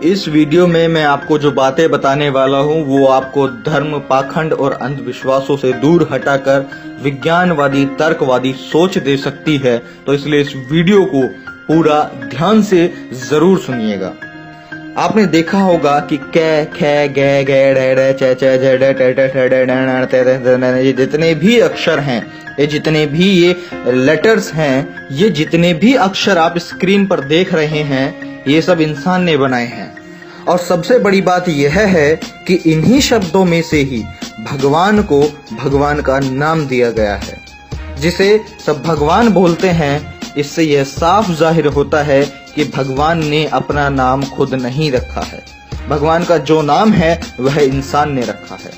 इस वीडियो में मैं आपको जो बातें बताने वाला हूँ वो आपको धर्म, पाखंड और अंधविश्वासों से दूर हटाकर विज्ञानवादी, तर्कवादी सोच दे सकती है। तो इसलिए इस वीडियो को पूरा ध्यान से जरूर सुनिएगा। आपने देखा होगा कि कै, खे, गे, गे, डे, डे, चे, चे, जे, डे, टे, टे, टे, डे, डे, ते, ते, ते, ते, ये जितने भी अक्षर हैं, ये जितने भी ये लेटर्स हैं, ये जितने भी अक्षर आप स्क्रीन पर देख रहे हैं, ये सब इंसान ने बनाए हैं। और सबसे बड़ी बात यह है कि इन्हीं शब्दों में से ही भगवान को भगवान का नाम दिया गया है, जिसे सब भगवान बोलते हैं। इससे यह साफ जाहिर होता है कि भगवान ने अपना नाम खुद नहीं रखा है। भगवान का जो नाम है वह इंसान ने रखा है।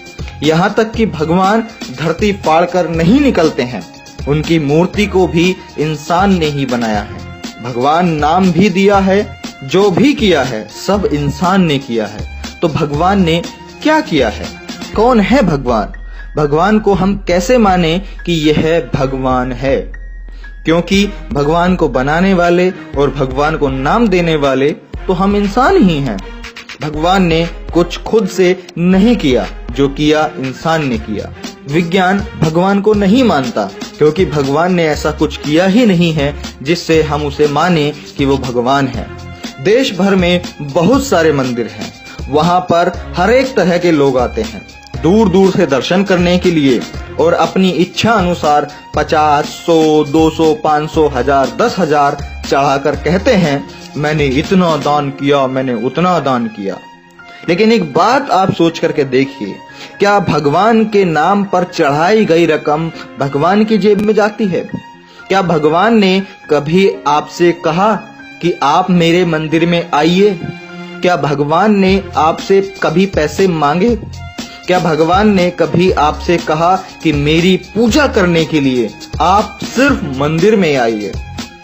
यहाँ तक कि भगवान धरती फाड़कर नहीं निकलते हैं, उनकी मूर्ति को भी इंसान ने ही बनाया है। भगवान नाम भी दिया है, जो भी किया है सब इंसान ने किया है। तो भगवान ने क्या किया है? कौन है भगवान? भगवान को हम कैसे माने कि यह भगवान है? क्योंकि भगवान को बनाने वाले और भगवान को नाम देने वाले तो हम इंसान ही हैं। भगवान ने कुछ खुद से नहीं किया, जो किया इंसान ने किया। विज्ञान भगवान को नहीं मानता, क्योंकि भगवान ने ऐसा कुछ किया ही नहीं है जिससे हम उसे माने कि वो भगवान है। देश भर में बहुत सारे मंदिर हैं, वहां पर हर एक तरह के लोग आते हैं दूर दूर से दर्शन करने के लिए, और अपनी इच्छा अनुसार 50, 100, 200, 500, 1000, 10,000 चढ़ाकर कहते हैं मैंने इतना दान किया, मैंने उतना दान किया। लेकिन एक बात आप सोच करके देखिए, क्या भगवान के नाम पर चढ़ाई गई रकम भगवान की जेब में जाती है? क्या भगवान ने कभी आपसे कहा कि आप मेरे मंदिर में आइए? क्या भगवान ने आपसे कभी पैसे मांगे? क्या भगवान ने कभी आपसे कहा कि मेरी पूजा करने के लिए आप सिर्फ मंदिर में आइए?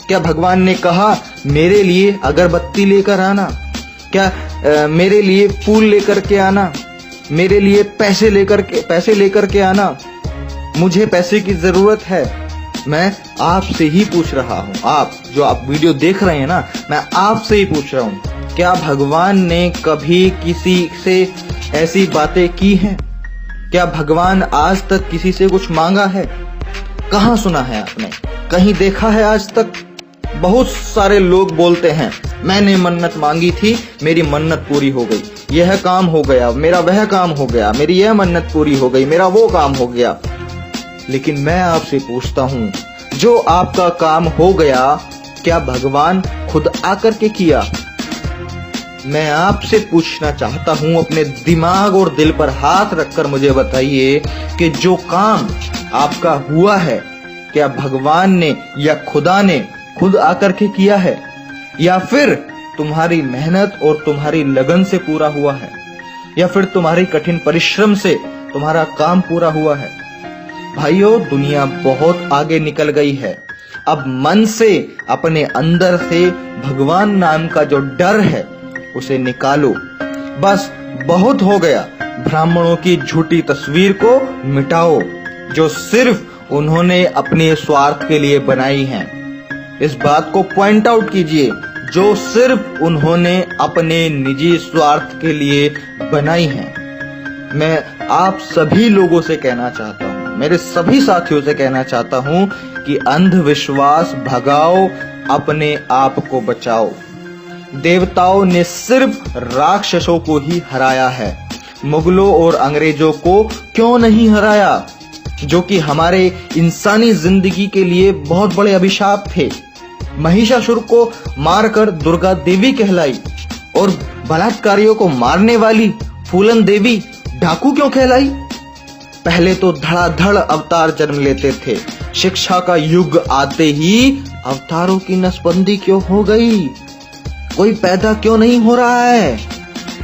क्या भगवान ने कहा मेरे लिए अगरबत्ती लेकर आना? क्या मेरे लिए फूल लेकर के आना? मेरे लिए पैसे लेकर के आना? मुझे पैसे की जरूरत है। मैं आपसे ही पूछ रहा हूँ, आप जो आप वीडियो देख रहे हैं ना, मैं आपसे ही पूछ रहा हूँ, क्या भगवान ने कभी किसी से ऐसी बातें की हैं? क्या भगवान आज तक किसी से कुछ मांगा है? कहाँ सुना है आपने? कहीं देखा है आज तक? बहुत सारे लोग बोलते हैं मैंने मन्नत मांगी थी, मेरी मन्नत पूरी हो गई, यह काम हो गया, मेरा वह काम हो गया, मेरी यह मन्नत पूरी हो गई, मेरा वो काम हो गया। लेकिन मैं आपसे पूछता हूँ, जो आपका काम हो गया, क्या भगवान खुद आकर के किया? मैं आपसे पूछना चाहता हूं, अपने दिमाग और दिल पर हाथ रखकर मुझे बताइए कि जो काम आपका हुआ है, क्या भगवान ने या खुदा ने खुद आकर के किया है, या फिर तुम्हारी मेहनत और तुम्हारी लगन से पूरा हुआ है, या फिर तुम्हारी कठिन परिश्रम से तुम्हारा काम पूरा हुआ है? भाइयों, दुनिया बहुत आगे निकल गई है। अब मन से, अपने अंदर से भगवान नाम का जो डर है उसे निकालो। बस बहुत हो गया। ब्राह्मणों की झूठी तस्वीर को मिटाओ, जो सिर्फ उन्होंने अपने स्वार्थ के लिए बनाई है। इस बात को पॉइंट आउट कीजिए, जो सिर्फ उन्होंने अपने निजी स्वार्थ के लिए बनाई है। मैं आप सभी लोगों से कहना चाहता हूँ, मेरे सभी साथियों से कहना चाहता हूँ कि अंधविश्वास भगाओ, अपने आप को बचाओ। देवताओं ने सिर्फ राक्षसों को ही हराया है, मुगलों और अंग्रेजों को क्यों नहीं हराया, जो कि हमारे इंसानी जिंदगी के लिए बहुत बड़े अभिशाप थे। महिषासुर को मारकर दुर्गा देवी कहलाई, और बलात्कारियों को मारने वाली फूलन देवी डाकू क्यों कहलाई? पहले तो धड़ाधड़ अवतार जन्म लेते थे, शिक्षा का युग आते ही अवतारों की नसबंदी क्यों हो गई? कोई पैदा क्यों नहीं हो रहा है?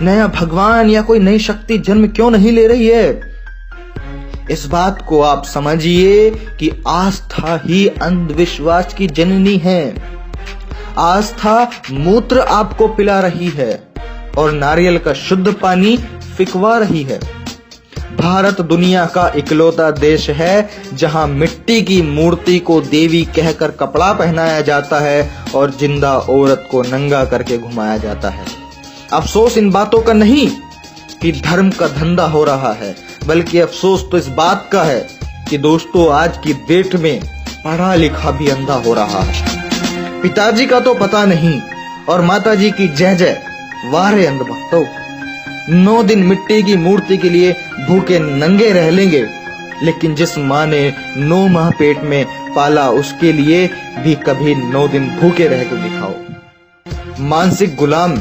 नया भगवान या कोई नई शक्ति जन्म क्यों नहीं ले रही है? इस बात को आप समझिए कि आस्था ही अंधविश्वास की जननी है। आस्था मूत्र आपको पिला रही है और नारियल का शुद्ध पानी फिकवा रही है। भारत दुनिया का इकलौता देश है जहां मिट्टी की मूर्ति को देवी कहकर कपड़ा पहनाया जाता है और जिंदा औरत को नंगा करके घुमाया जाता है। अफसोस इन बातों का नहीं कि धर्म का धंधा हो रहा है, बल्कि अफसोस तो इस बात का है कि दोस्तों आज की डेट में पढ़ा लिखा भी अंधा हो रहा है। पिताजी का तो पता नहीं और माताजी की जय जय, वारे अंधभक्तों। 9 दिन मिट्टी की मूर्ति के लिए भूखे नंगे रह लेंगे, लेकिन जिस माँ ने 9 माह पेट में पाला उसके लिए भी कभी 9 दिन भूखे रह कर दिखाओ। मानसिक गुलाम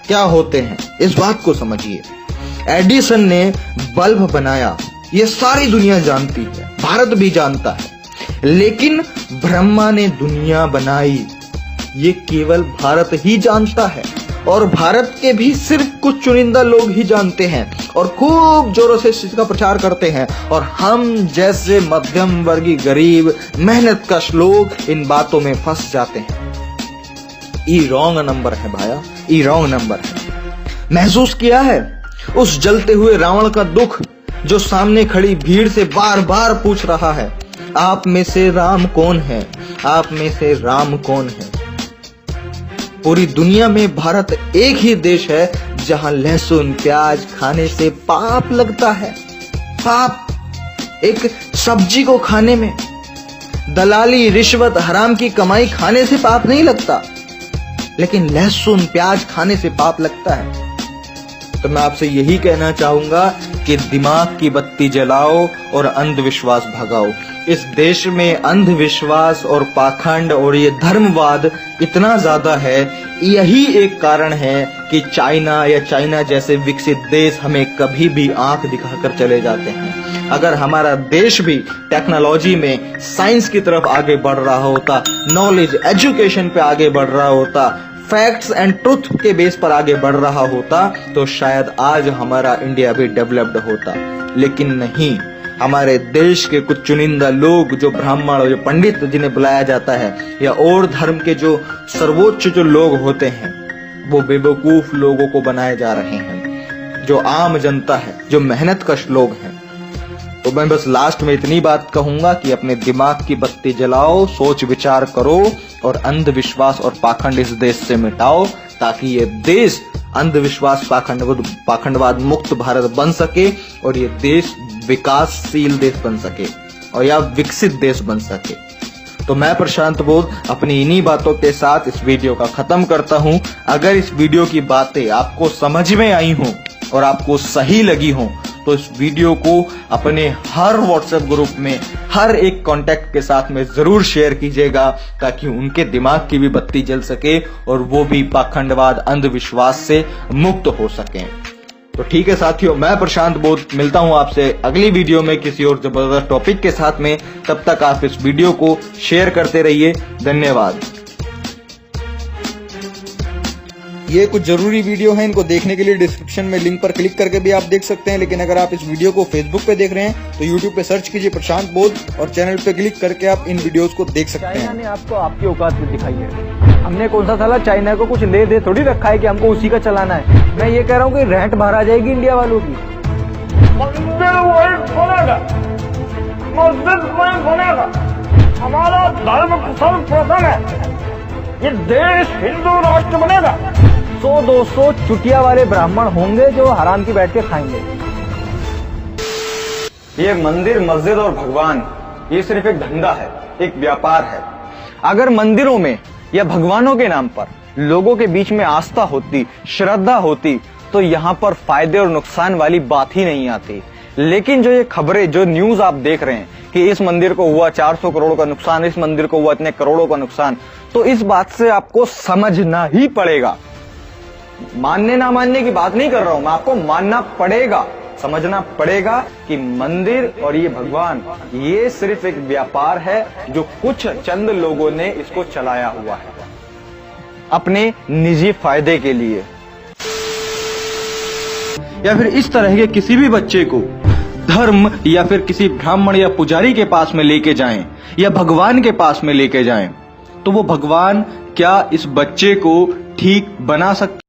क्या होते हैं इस बात को समझिए। एडिसन ने बल्ब बनाया, ये सारी दुनिया जानती है, भारत भी जानता है, लेकिन ब्रह्मा ने दुनिया बनाई ये केवल भारत ही जानता है, और भारत के भी सिर्फ कुछ चुनिंदा लोग ही जानते हैं और खूब जोरों से इसका प्रचार करते हैं, और हम जैसे मध्यम वर्गीय गरीब मेहनतकश लोग इन बातों में फंस जाते हैं। ई रॉन्ग नंबर है भाया, ई रॉन्ग नंबर है। महसूस किया है उस जलते हुए रावण का दुख जो सामने खड़ी भीड़ से बार बार पूछ रहा है, आप में से राम कौन है, आप में से राम कौन है। पूरी दुनिया में भारत एक ही देश है जहां लहसुन प्याज खाने से पाप लगता है। पाप एक सब्जी को खाने में, दलाली रिश्वत हराम की कमाई खाने से पाप नहीं लगता, लेकिन लहसुन प्याज खाने से पाप लगता है। तो मैं आपसे यही कहना चाहूंगा कि दिमाग की बत्ती जलाओ और अंधविश्वास भगाओ। इस देश में अंधविश्वास और पाखंड और ये धर्मवाद इतना ज्यादा है, यही एक कारण है कि चाइना जैसे विकसित देश हमें कभी भी आंख दिखाकर चले जाते हैं। अगर हमारा देश भी टेक्नोलॉजी में साइंस की तरफ आगे बढ़ रहा होता, नॉलेज एजुकेशन पे आगे बढ़ रहा होता, फैक्ट्स एंड ट्रुथ के बेस पर आगे बढ़ रहा होता, तो शायद आज हमारा इंडिया भी डेवलप्ड होता। लेकिन नहीं, हमारे देश के कुछ चुनिंदा लोग जो ब्राह्मण और जो पंडित जिन्हें बुलाया जाता है, या और धर्म के जो सर्वोच्च जो लोग होते हैं, वो बेवकूफ लोगों को बनाए जा रहे हैं, जो आम जनता है, जो मेहनतकश लोग हैं। तो मैं बस लास्ट में इतनी बात कहूंगा कि अपने दिमाग की बत्ती जलाओ, सोच विचार करो और अंधविश्वास और पाखंड इस देश से मिटाओ, ताकि ये देश अंधविश्वास पाखंडवाद मुक्त भारत बन सके और ये देश विकासशील देश बन सके और या विकसित देश बन सके। तो मैं प्रशांत बोध अपनी इन्हीं बातों के साथ इस वीडियो का खत्म करता हूं। अगर इस वीडियो की बातें आपको समझ में आई हों और आपको सही लगी हों, तो इस वीडियो को अपने हर व्हाट्सएप ग्रुप में हर एक कांटेक्ट के साथ में जरूर शेयर कीजिएगा, ताकि उनके दिमाग की भी बत्ती जल सके और वो भी पाखंडवाद अंधविश्वास से मुक्त हो सकें। तो ठीक है साथियों, मैं प्रशांत बोध मिलता हूं आपसे अगली वीडियो में किसी और जबरदस्त टॉपिक के साथ में। तब तक आप इस वीडियो को शेयर करते रहिए। धन्यवाद। ये कुछ जरूरी वीडियो है, इनको देखने के लिए डिस्क्रिप्शन में लिंक पर क्लिक करके भी आप देख सकते हैं, लेकिन अगर आप इस वीडियो को फेसबुक पे देख रहे हैं तो यूट्यूब पे सर्च कीजिए प्रशांत बोध और चैनल पे क्लिक करके आप इन वीडियोस को देख सकते हैं। चाइना ने आपको आपकी औकात भी दिखाई है। हमने कौन सा साला चाइना को कुछ ले दे थोड़ी रखा है कि हमको उसी का चलाना है। मैं ये कह रहा हूँ कि रेंट बाहर आ जाएगी इंडिया वालों की। मंदिर वही बनेगा, मस्जिद वही बनेगा, हमारा धर्म सर्वप्रथम है, ये देश हिंदू राष्ट्र बनेगा। 100-200 चुटिया वाले ब्राह्मण होंगे जो हराम की बैठ के खाएंगे। ये मंदिर मस्जिद और भगवान ये सिर्फ एक धंधा है, एक व्यापार है। अगर मंदिरों में या भगवानों के नाम पर लोगों के बीच में आस्था होती, श्रद्धा होती, तो यहाँ पर फायदे और नुकसान वाली बात ही नहीं आती। लेकिन जो ये खबरें, जो न्यूज आप देख रहे हैं कि इस मंदिर को हुआ 400 करोड़ का नुकसान, इस मंदिर को हुआ इतने करोड़ों का नुकसान, तो इस बात से आपको समझना ही पड़ेगा। मानने ना मानने की बात नहीं कर रहा हूं मैं, आपको मानना पड़ेगा, समझना पड़ेगा कि मंदिर और ये भगवान ये सिर्फ एक व्यापार है जो कुछ चंद लोगों ने इसको चलाया हुआ है अपने निजी फायदे के लिए। या फिर इस तरह के किसी भी बच्चे को धर्म या फिर किसी ब्राह्मण या पुजारी के पास में लेके जाएं या भगवान के पास में लेके जाएं, तो वो भगवान क्या इस बच्चे को ठीक बना सकता